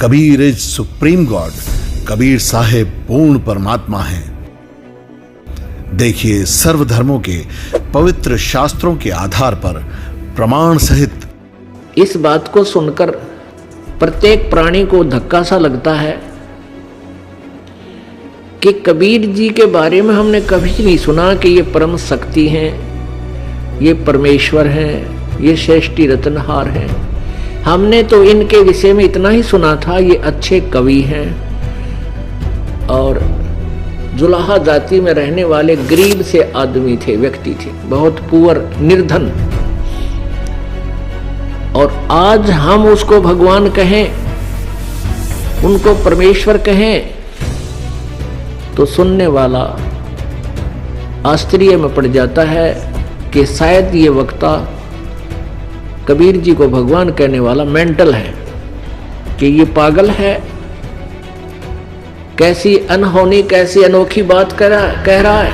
Kabir is supreme God. Kabir Saheb पूर्ण परमात्मा हैं। देखिए सर्वधर्मों के पवित्र शास्त्रों के आधार पर प्रमाण सहित। इस बात को सुनकर प्रत्येक प्राणी को धक्का सा लगता है कि कबीर जी के बारे में हमने कभी नहीं सुना कि ये परम शक्ति हैं, ये परमेश्वर हैं, ये श्रेष्ठी रत्नहार हैं। हमने तो इनके विषय में इतना ही सुना था, ये अच्छे कवि हैं और जुलाहा जाति में रहने वाले गरीब से आदमी थे, व्यक्ति थे, बहुत पुअर, निर्धन। और आज हम उसको भगवान कहें, उनको परमेश्वर कहें, तो सुनने वाला आश्चर्य में पड़ जाता है कि शायद ये वक्ता कबीर जी को भगवान कहने वाला मेंटल है, कि ये पागल है। कैसी अनहोनी, कैसी अनोखी बात कह रहा है।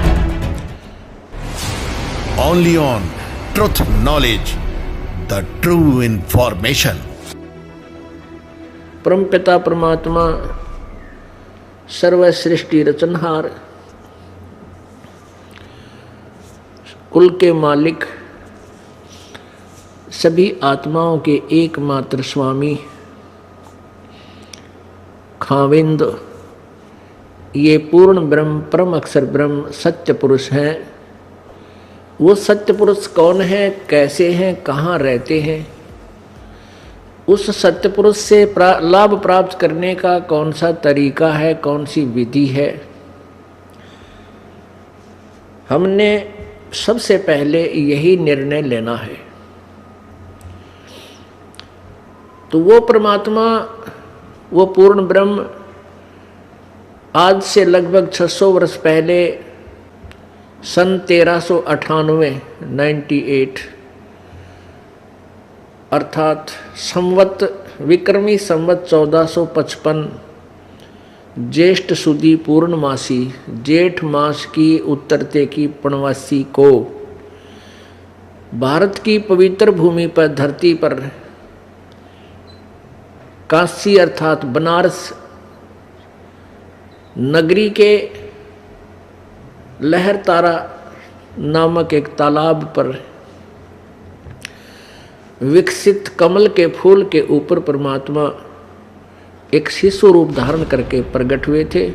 Only on truth knowledge, the true information. परम पिता परमात्मा, सर्व सृष्टि रचनहार, कुल के मालिक, सभी आत्माओं के एकमात्र स्वामी, खाविंद, ये पूर्ण ब्रह्म, परम अक्षर ब्रह्म, सत्य पुरुष हैं। वो सत्य पुरुष कौन है, कैसे हैं, कहाँ रहते हैं, उस सत्य पुरुष से लाभ प्राप्त करने का कौन सा तरीका है, कौन सी विधि है, हमने सबसे पहले यही निर्णय लेना है। तो वो परमात्मा, वो पूर्ण ब्रह्म आज से लगभग 600 वर्ष पहले सन 1398 अर्थात संवत विक्रमी संवत 1455 ज्येष्ठ सुदी पूर्णमासी, जेठ मास की उत्तरते की पूर्णवासी को भारत की पवित्र भूमि पर, धरती पर, काशी अर्थात बनारस नगरी के लहर तारा नामक एक तालाब पर विकसित कमल के फूल के ऊपर परमात्मा एक शिशु रूप धारण करके प्रकट हुए थे।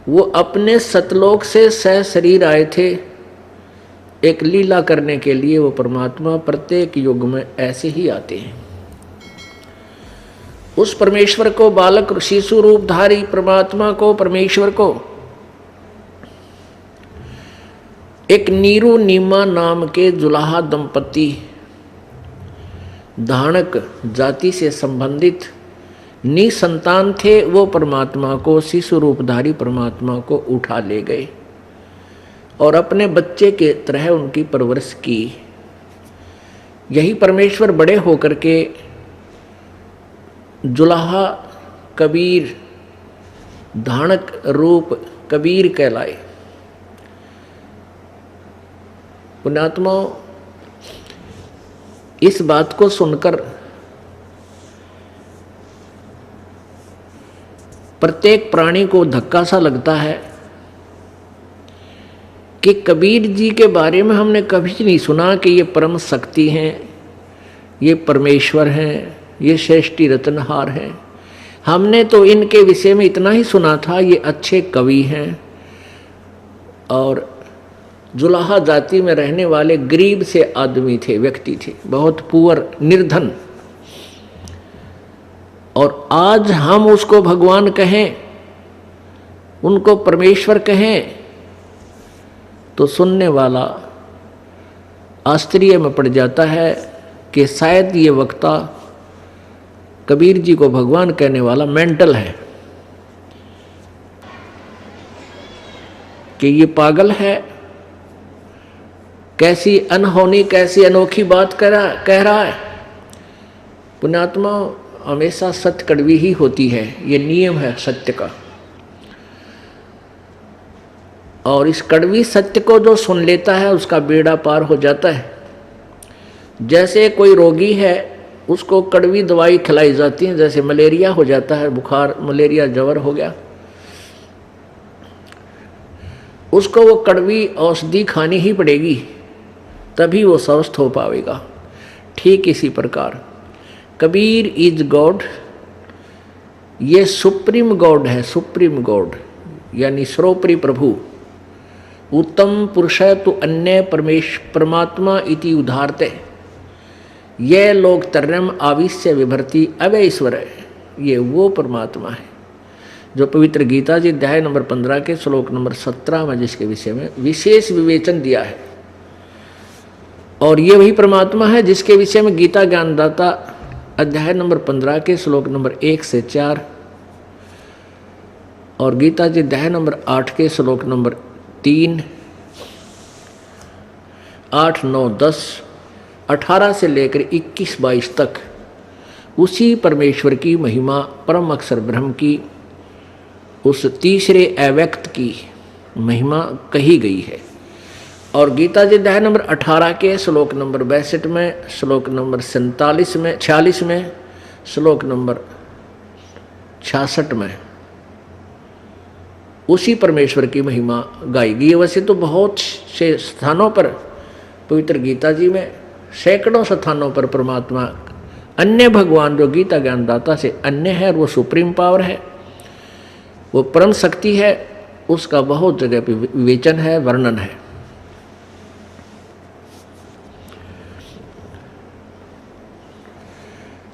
वो अपने सतलोक से सह शरीर आए थे एक लीला करने के लिए। वो परमात्मा प्रत्येक युग में ऐसे ही आते हैं। उस परमेश्वर को, बालक शिशु रूपधारी परमात्मा को, परमेश्वर को एक नीरू नीमा नाम के जुलाहा दंपति धानक जाति से संबंधित निसंतान थे। वो परमात्मा को, शिशु रूपधारी परमात्मा को उठा ले गए और अपने बच्चे के तरह उनकी परवरिश की। यही परमेश्वर बड़े होकर के जुलाहा कबीर, धानक रूप कबीर कहलाए। पुण्यात्माओं, इस बात को सुनकर प्रत्येक प्राणी को धक्का सा लगता है कि कबीर जी के बारे में हमने कभी नहीं सुना कि ये परम शक्ति हैं, ये परमेश्वर हैं, ये श्रेष्ठी रत्नहार हैं। हमने तो इनके विषय में इतना ही सुना था, ये अच्छे कवि हैं और जुलाहा जाति में रहने वाले गरीब से आदमी थे, व्यक्ति थे, बहुत पुअर, निर्धन। और आज हम उसको भगवान कहें, उनको परमेश्वर कहें, तो सुनने वाला आश्चर्य में पड़ जाता है कि शायद ये वक्ता कबीर जी को भगवान कहने वाला मेंटल है, कि ये पागल है। कैसी अनहोनी, कैसी अनोखी बात कह रहा है। पुण्यात्मा, हमेशा सत्य कड़वी ही होती है, ये नियम है सत्य का। और इस कड़वी सत्य को जो सुन लेता है उसका बेड़ा पार हो जाता है। जैसे कोई रोगी है, उसको कड़वी दवाई खिलाई जाती है, जैसे मलेरिया हो जाता है, बुखार, मलेरिया, ज्वर हो गया, उसको वो कड़वी औषधि खानी ही पड़ेगी, तभी वो स्वस्थ हो पाएगा। ठीक इसी प्रकार कबीर इज गॉड, ये सुप्रीम गॉड है, सुप्रीम गॉड यानी सर्वोपरि प्रभु। उत्तम पुरुष तो अन्य परमात्मा इति उदाहरते, ये लोग तर्यम आविश्य विभर्ति अवैश्वर है, ये वो परमात्मा है जो पवित्र गीता जी अध्याय नंबर 15 के श्लोक नंबर 17 में जिसके विषय में विशेष विवेचन दिया है। और ये वही परमात्मा है जिसके विषय में गीता ज्ञानदाता अध्याय नंबर 15 के श्लोक नंबर 1 से 4 और गीता जी अध्याय नंबर 8 के श्लोक नंबर 3, 8, 9, 10, 18 से लेकर 21, 22 तक उसी परमेश्वर की महिमा, परम अक्षर ब्रह्म की, उस तीसरे अव्यक्त की महिमा कही गई है। और गीता जी अध्याय नंबर 18 के श्लोक नंबर 62 में, श्लोक नंबर 47 में, 46 में, श्लोक नंबर 66 में उसी परमेश्वर की महिमा गाई गई है। वैसे तो बहुत से स्थानों पर पवित्र गीता जी में सैकड़ों स्थानों पर परमात्मा अन्य भगवान जो गीता ज्ञानदाता से अन्य है, वो सुप्रीम पावर है, वो परम शक्ति है, उसका बहुत जगह पे विवेचन है, वर्णन है।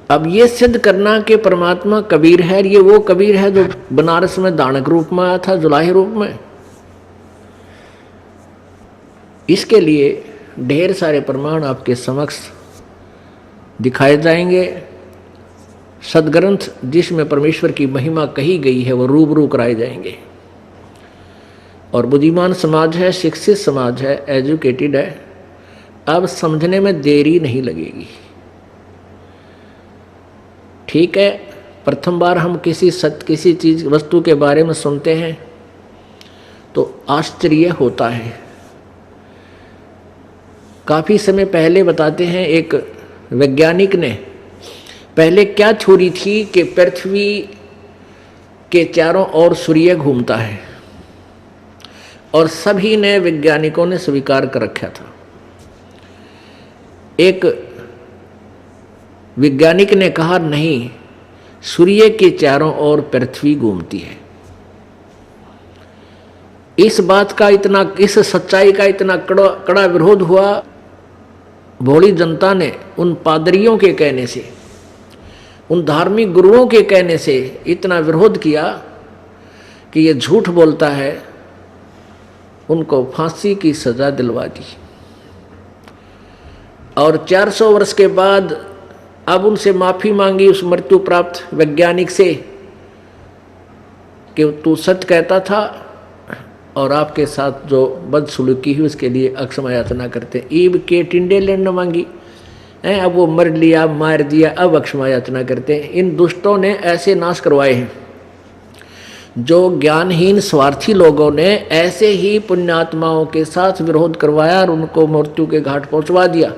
अब ये सिद्ध करना कि परमात्मा कबीर है, ये वो कबीर है जो बनारस में दानक रूप में आया था, जुलाही रूप में, इसके लिए ढेर सारे प्रमाण आपके समक्ष दिखाए जाएंगे। सदग्रंथ जिसमें परमेश्वर की महिमा कही गई है वो रूबरू कराए जाएंगे। और बुद्धिमान समाज है, शिक्षित समाज है, एजुकेटेड है, अब समझने में देरी नहीं लगेगी। ठीक है, प्रथम बार हम किसी चीज वस्तु के बारे में सुनते हैं तो आश्चर्य होता है। काफी समय पहले बताते हैं एक वैज्ञानिक ने पहले क्या छोड़ी थी कि पृथ्वी के चारों ओर सूर्य घूमता है, और सभी ने वैज्ञानिकों ने स्वीकार कर रखा था। एक वैज्ञानिक ने कहा नहीं, सूर्य के चारों ओर पृथ्वी घूमती है। इस बात का इतना, इस सच्चाई का इतना कड़ा विरोध हुआ। भोली जनता ने उन पादरियों के कहने से, उन धार्मिक गुरुओं के कहने से इतना विरोध किया कि ये झूठ बोलता है, उनको फांसी की सजा दिलवा दी। और 400 वर्ष के बाद अब उनसे माफी मांगी उस मृत्यु प्राप्त वैज्ञानिक से कि तू सच कहता था और आपके साथ जो बदसलूकी हुई उसके लिए अक्षमा याचना करते। ईब के टिंडे लेने मांगी, अब वो मर लिया, मार दिया, अब अक्षमा याचना करते हैं। इन दुष्टों ने ऐसे नाश करवाए हैं। जो ज्ञानहीन स्वार्थी लोगों ने ऐसे ही पुण्यात्माओं के साथ विरोध करवाया और उनको मृत्यु के घाट पहुंचवा दिया।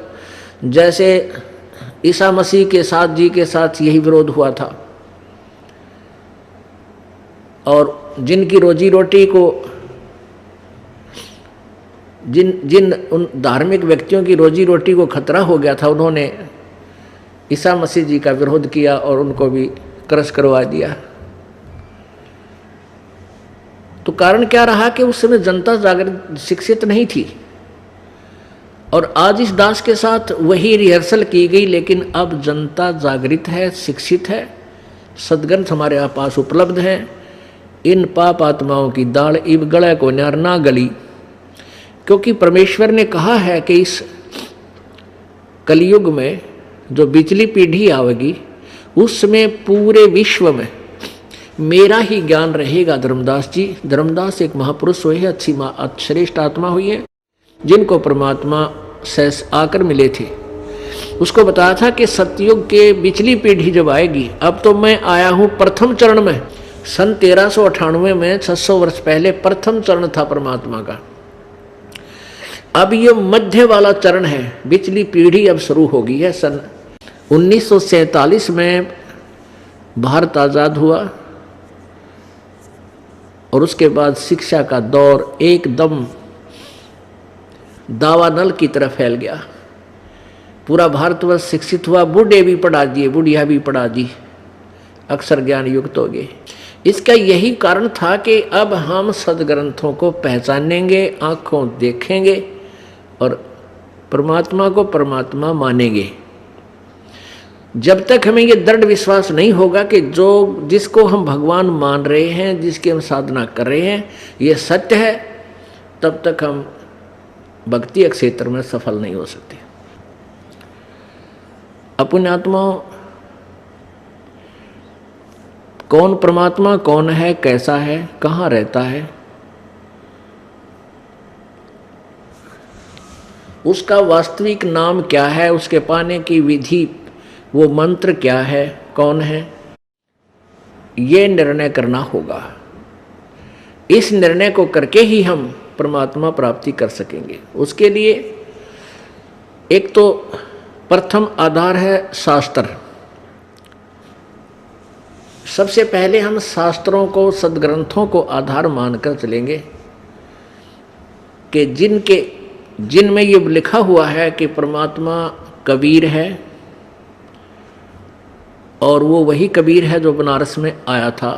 जैसे ईसा मसीह के साथ जी के साथ यही विरोध हुआ था। और जिनकी रोजी रोटी को, जिन उन धार्मिक व्यक्तियों की रोजी रोटी को खतरा हो गया था, उन्होंने ईसा मसीह जी का विरोध किया और उनको भी क्रश करवा दिया। तो कारण क्या रहा कि उस समय जनता जागृत, शिक्षित नहीं थी। और आज इस दास के साथ वही रिहर्सल की गई, लेकिन अब जनता जागृत है, शिक्षित है, सदग्रंथ हमारे पास उपलब्ध हैं। इन पाप आत्माओं की दाढ़ इब गले को न्यार ना गली, क्योंकि परमेश्वर ने कहा है कि इस कलयुग में जो बिचली पीढ़ी आवेगी उसमें पूरे विश्व में मेरा ही ज्ञान रहेगा। धर्मदास जी, धर्मदास एक महापुरुष हुए, अच्छी श्रेष्ठ आत्मा हुई है, जिनको परमात्मा से आकर मिले थे। उसको बताया था कि सतयुग के बिचली पीढ़ी जब आएगी, अब तो मैं आया हूं प्रथम चरण में। सन 1398 में, 600 वर्ष पहले प्रथम चरण था परमात्मा का। अब ये मध्य वाला चरण है, बिचली पीढ़ी अब शुरू हो गई है सन 1947 में भारत आज़ाद हुआ और उसके बाद शिक्षा का दौर एकदम दावानल की तरह फैल गया। पूरा भारतवर्ष शिक्षित हुआ, बूढ़े भी पढ़ा दिए, बुढ़िया भी पढ़ा दी, अक्षर ज्ञान युक्त हो गए। इसका यही कारण था कि अब हम सदग्रंथों को पहचानेंगे, आँखों देखेंगे और परमात्मा को परमात्मा मानेंगे। जब तक हमें ये दृढ़ विश्वास नहीं होगा कि जिसको हम भगवान मान रहे हैं, जिसकी हम साधना कर रहे हैं, ये सत्य है, तब तक हम भक्ति क्षेत्र में सफल नहीं हो सकते। अपने आत्माओं, कौन परमात्मा कौन है, कैसा है, कहाँ रहता है, उसका वास्तविक नाम क्या है, उसके पाने की विधि, वो मंत्र क्या है, कौन है, ये निर्णय करना होगा। इस निर्णय को करके ही हम परमात्मा प्राप्ति कर सकेंगे। उसके लिए एक तो प्रथम आधार है शास्त्र। सबसे पहले हम शास्त्रों को, सदग्रंथों को आधार मानकर चलेंगे कि जिनमें ये लिखा हुआ है कि परमात्मा कबीर है और वो वही कबीर है जो बनारस में आया था।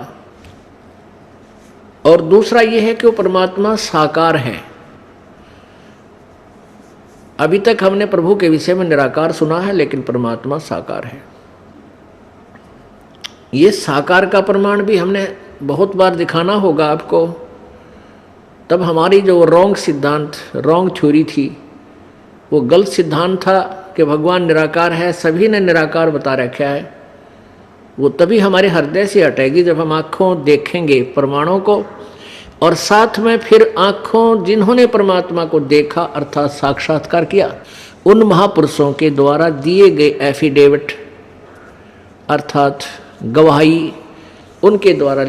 और दूसरा ये है कि वो परमात्मा साकार है। अभी तक हमने प्रभु के विषय में निराकार सुना है, लेकिन परमात्मा साकार है। ये साकार का प्रमाण भी हमने बहुत बार दिखाना होगा आपको। तब हमारी जो रॉन्ग सिद्धांत, रॉन्ग थ्योरी थी, वो गलत सिद्धांत था कि भगवान निराकार है, सभी ने निराकार बता रखा है, वो तभी हमारे हृदय से हटेगी जब हम आँखों देखेंगे प्रमाणों को, और साथ में फिर आँखों जिन्होंने परमात्मा को देखा अर्थात साक्षात्कार किया, उन महापुरुषों के द्वारा दिए गए एफिडेविट अर्थात गवाही, उनके द्वारा